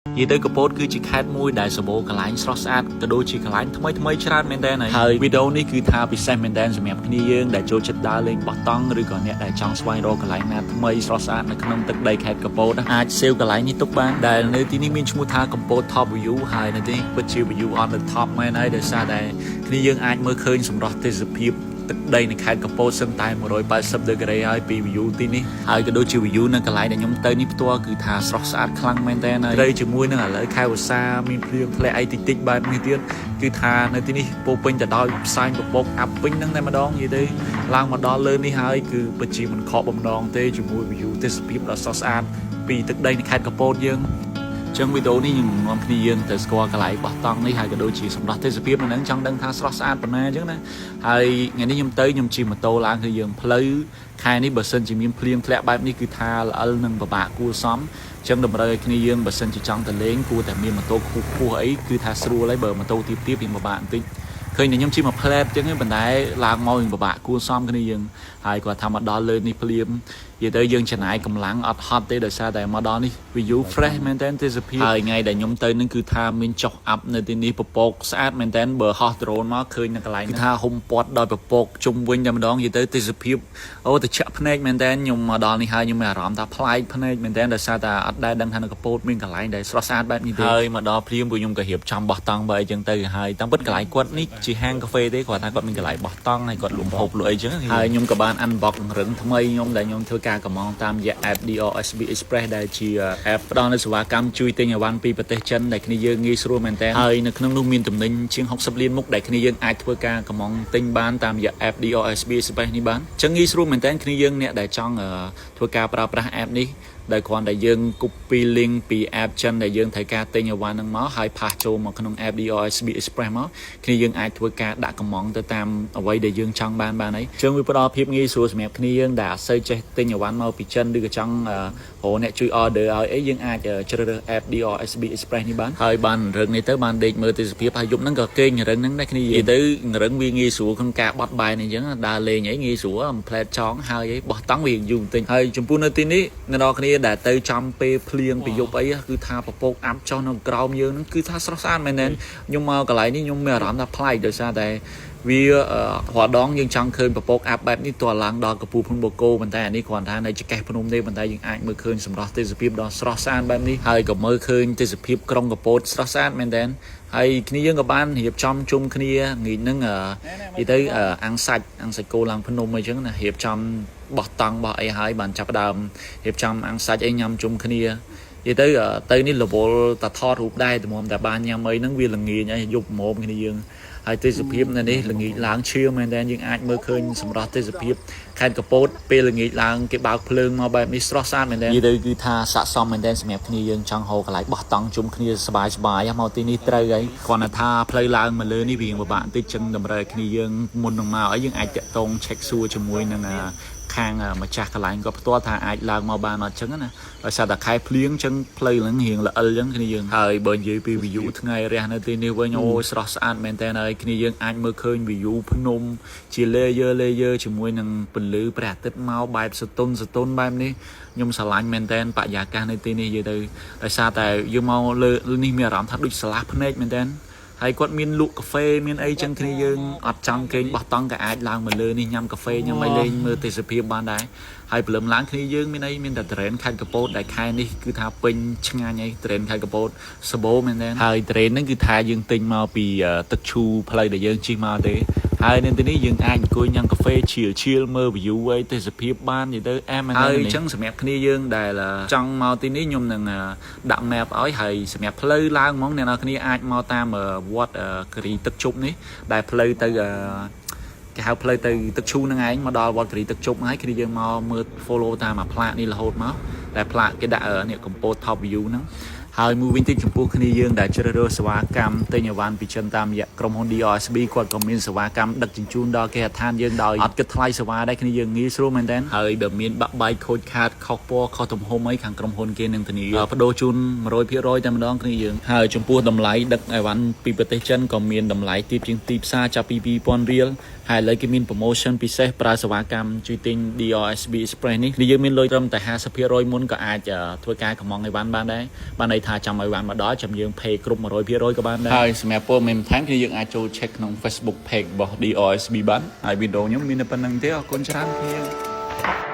និយាយទៅកពតគឺជាខេត្តមួយដែលសម្បូរកន្លែងស្រស់ស្អាតក៏ដូចជាកន្លែងថ្មីច្រើនមែនតើហើយវីដេអូនេះគឺថាពិសេសមែនតើសម្រាប់គ្នាយើងដែលចូលចិត្តដើរលេងបោះតង់ឬក៏អ្នកដែលចង់ស្វែងរកកន្លែងណាថ្មីស្រស់ស្អាតនៅក្នុងទឹកដីខេត្តកពតអាចសេវកន្លែងនេះទុកបានដែលនៅទីនេះមានឈ្មោះថាកំពត Top View ហើយនៅទីនេះពិតជា view on the top មែនហើយដោយសារតែគ្នាយើងអាចមើលឃើញសម្រស់ទេសភាពទឹកដីនៃខេត្តកំពតសឹងតែ180ដឺក្រេហើយពី view ទីនេះហើយក៏ដូចជា view នៅកន្លែងដែលខ្ញុំទៅនេះផ្ទាល់គឺថាស្រស់ស្អាតខ្លាំងមែនតើហើយត្រូវជាមួយនឹងឥឡូវខែវស្សាមានភ្លៀងធ្លាក់អីតិចតិចបែបនេះទៀតគឺថានៅទីនេះពោពេញទៅដោយផ្សែងពពកអាប់ពេញហ្នឹងតែម្ដងនិយាយទៅឡើងមកដល់លើនេះហើយគឺពិតជាមិនខកបំណងទេជាមួយ view ទេសភាពដ៏ស្រស់ស្អាតពីទឹកដីនៃខេត្តកំពតយើងចឹងវីដេអូនេះខ្ញុំនាំគ្នាយើងទៅស្គាល់កន្លែងបោះតង់នេះហើយក៏ដូចជាសម្រាប់ទេសភាពនៅហ្នឹងចង់ដឹងថាស្រស់ស្អាតប៉ុណ្ណាចឹងណាហើយថ្ងៃនេះខ្ញុំជិះម៉ូតូឡើងគឺយើងផ្លូវខែនេះបើសិនជាមានភ្លៀងធ្លាក់បែបនេះគឺថាល្អិលនឹងពិបាកគួរសមចឹងតម្រូវឲ្យគ្នាយើងបើសិនជាចង់ទៅលេងគួរតែមានម៉ូតូខ្ពស់អីគឺថាស្រួលហើយបើម៉ូតូទាបវាពិបាកបន្តិចឃើញតែខ្ញុំជិះមកផ្លែតចឹងប៉ុន្តែឡើងមកវិញពិបាកគួរសមគ្នាយើងហើយគាត់ថាមកដល់លើនេះភ្លាមនិយាយទៅយើងចំណាយកម្លាំងអត់ហត់ទេដោយសារតែមកដល់នេះ view fresh មែនតើទេសភាពហើយថ្ងៃដែលខ្ញុំទៅនឹងគឺថាមានចុះអាប់នៅទីនេះពពកស្អាតមែនតើបើហោះដ្រូនមកឃើញនៅកន្លែងគឺថាហុំព័ទ្ធដោយពពកជុំវិញតែម្ដងនិយាយទៅទេសភាពអូទៅចាក់ភ្នែកមែនតើខ្ញុំមកដល់នេះហើយខ្ញុំមានអារម្មណ៍ថាប្លែកភ្នែកមែនតើដោយសារតែអត់ដែលដឹងថានៅកំពតមានកន្លែងដែលស្រស់ស្អាតបែបនេះទេហើយមកដល់ភ្លាមពួកខ្ញុំក៏រៀបចំបោះតង់បើអីចឹងទៅហើយតាមពិតកន្លែងគាត់នេះជាហាងកាហ្វេទេគាត់ថាគាត់មានកន្លែងបោះតង់ហើយគាត់លក់ម្ហូបលក់អីចឹងហើយខ្ញុំក៏បាន unbox រឹងថ្មីខ្ញុំដែលខ្ញុំធ្វើការកម្មងតាមរយៈ app DRSB Express ដែលជា app ផ្ដល់នូវសេវាកម្មជួយទិញអីវ៉ាន់ពីប្រទេសចិនដែលគ្នាយើងងាយស្រួលមែនតើហើយនៅក្នុងនោះមានទំនិញជាង60លានមុខដែលគ្នាយើងអាចធ្វើការកម្មងទិញបានតាមរយៈ app DRSB Express នេះបានចឹងងាយស្រួលមែនតើគ្នាយើងអ្នកដែលចង់ធ្វើការប្រើប្រាស់ app នេះដែលគ្រាន់តែយើង copy link ពី app ចិនដែលយើងត្រូវការទិញអីវ៉ាន់ហ្នឹងមកហើយផាសចូលមកក្នុង app DRSB Express មកគ្នាយើងអាចធ្វើការដាក់កម្មងទៅតាមអ្វីដែលយើងចង់បានហើយចឹងវាផ្ដល់ភាពងាយស្រួលសម្រាប់គ្នាយើងដែលអត់សូវចេះទិញអីវ៉ាន់មកពីចិនឬក៏ចង់រកអ្នកជួយ order ឲ្យអីយើងអាចជ្រើសរើស app DRSB Express នេះបានហើយបានរឹងនេះទៅបានដេកមើលទេសភាពហើយយប់ហ្នឹងក៏គេងរឹងហ្នឹងដែរគ្នានិយាយទៅរឹងវាងាយស្រួលក្នុងការបត់បែនអីចឹងដើរលេងអីងាយស្រួលផ្លែតចង់ហើយអីបោះតង់វាយូរបន្តិចហើយចំពោះនៅទីនេះអ្នកនរគ្នាដែលទៅចំពេលភ្លៀងពីយប់អីគឺថាពពកអាប់ចុះនៅក្រោមយើងហ្នឹងគឺថាស្រស់ស្អាតមែនទែនខ្ញុំមកកន្លែងនេះខ្ញុំមានអារម្មណ៍ថាប្លែកដោយសារតែវារដងយើងចង់ឃើញពពកអាប់បែបនេះទោះឡើងដល់កំពូលភ្នំបូកូប៉ុន្តែអានេះគ្រាន់តែនៅចកេះភ្នំទេប៉ុន្តែយើងអាចមើលឃើញសម្រស់ទេសភាពដ៏ស្រស់ស្អាតបែបនេះហើយក៏មើលឃើញទេសភាពក្រុងកំពតស្រស់ស្អាតមែនទែនហើយគ្នាយើងក៏បានរៀបចំជុំគ្នាងាយហ្នឹងនិយាយទៅអាំងសាច់គោឡើងភ្នំអីចឹងណារៀបចំបោះតង់បោះអីហើយបានចាប់ដើមរៀបចំអាំងសាច់អីញ៉ាំជុំគ្នានិយាយទៅនេះរវល់តែថតរូបដែរតែមុំតែបានញ៉ាំអីហ្នឹងវាល្ងាចហើយយប់ម៉ោមគ្នាយើងហើយទេសភាពនៅនេះល្ងាចឡើងឈៀមែនតើយើងអាចមើលឃើញសម្រស់ទេសភាពខេត្តកំពតពេលល្ងាចឡើងគេបើកភ្លើងមកបែបនេះស្រស់ស្អាតមែនតើនិយាយទៅគឺថាស័ក្តិសមមែនតើសម្រាប់គ្នាយើងចង់ហៅកន្លែងបោះតង់ជុំគ្នាសប្បាយមកទីនេះត្រូវហើយគ្រាន់តែថាផ្លូវឡើងមកលើនេះវាពិបាកបន្តិចចឹងតម្រូវឲ្យគ្នាយើងមុននឹងមកឲ្យយើងអាចតាក់ទង check សួរជាមួយនឹងខាងម្ចាស់កន្លែងក៏ផ្ទាល់ថាអាចឡើងមកបានអត់ចឹងណាដោយសារតែខែភ្លៀងចឹងផ្លូវហ្នឹងរៀងល្អិលចឹងគ្នាយើងហើយបើនិយាយពី view ថ្ងៃរះនៅទីនេះវិញអូស្រស់ស្អាតមែនតើហើយគ្នាយើងអាចមើលឃើញ view ភ្នំជា layer ជាមួយនឹងពន្លឺព្រះអាទិត្យមកបែបសតុនបែបនេះខ្ញុំស្រឡាញ់មែនតើបរិយាកាសនៅទីនេះនិយាយទៅដោយសារតែយើងមកលើនេះមានអារម្មណ៍ថាដូចស្រឡះភ្នែកមែនតើហើយគាត់មានលក់កាហ្វេមានអីចឹងគ្នាយើងអត់ចង់គេងបោះតង់ក៏អាចឡើងមកលើនេះញ៉ាំកាហ្វេញ៉ាំអីលេងមើលទេសភាពបានដែរហើយព្រលឹមឡើងគ្នាយើងមានអីមានតែត្រេនខេត្តកំពតដែលខែនេះគឺថាពេញឆ្ងាញ់អីត្រេនខេត្តកំពតសបោមែនទេហើយត្រេនហ្នឹងគឺថាយើងទិញមកពីទឹកឈូផ្លូវដែលយើងជិះមកទេហើយនៅទីនេះយើងអាចអង្គុយញ៉ាំកាហ្វេឈៀលមើល view អីទេសភាពបាននិយាយទៅអែមមែនទេហើយអញ្ចឹងសម្រាប់គ្នាយើងដែលចង់មកទីនេះខ្ញុំនឹងដាក់ map ឲ្យហើយសម្រាប់ផ្លូវឡើងហ្មងអ្នកនរគ្នាអាចមកតាមវត្តគិរីទឹកជប់នេះដែលផ្លូវទៅគេហៅផ្លូវទៅទឹកឈូហ្នឹងឯងមកដល់វត្តគិរីទឹកជប់ហើយគ្នាយើងមកមើល follow តាមអាផ្លាកនេះរហូតមកដែលផ្លាកគេដាក់នេះកំពត top view ហ្នឹងហើយមួយវិញទៀតចំពោះគ្នាយើងដែលជ្រើសរើសសេវាកម្មទិញអីវ៉ាន់ពីចិនតាមរយៈក្រុមហ៊ុន DRSB គាត់ក៏មានសេវាកម្មដឹកជញ្ជូនដល់គេហដ្ឋានយើងដោយអត់គិតថ្លៃសេវាដែរគ្នាយើងងាយស្រួលមែនតើហើយបើមានបាក់បែកខូចខាតខុសពណ៌ខុសទំហំអីខាងក្រុមហ៊ុនគេនឹងធានាបដូរជូន 100% តែម្ដងគ្នាយើងហើយចំពោះតម្លៃដឹកអីវ៉ាន់ពីប្រទេសចិនក៏មានតម្លៃទាបជាងទីផ្សារចាប់ពី 2000 រៀល ហើយលើគេមាន promotion ពិសេសប្រើសេវាកម្មជួយទិញ DRSB Express នេះគឺយើងមានលុយត្រឹមតែ 50% មុនក៏អាចធ្វើការកម្មងអីវ៉ាន់បានដែរបានន័យថាចាំអីវ៉ាន់មកដល់ចាំយើង pay គ្រប់ 100% ក៏បានដែរហើយសម្រាប់ព័ត៌មានបន្ថែមគឺយើងអាចចូល check ក្នុង Facebook page របស់ DRSB បានហើយវីដេអូខ្ញុំមានតែប៉ុណ្្នឹងទេអរគុណច្រើនគ្នា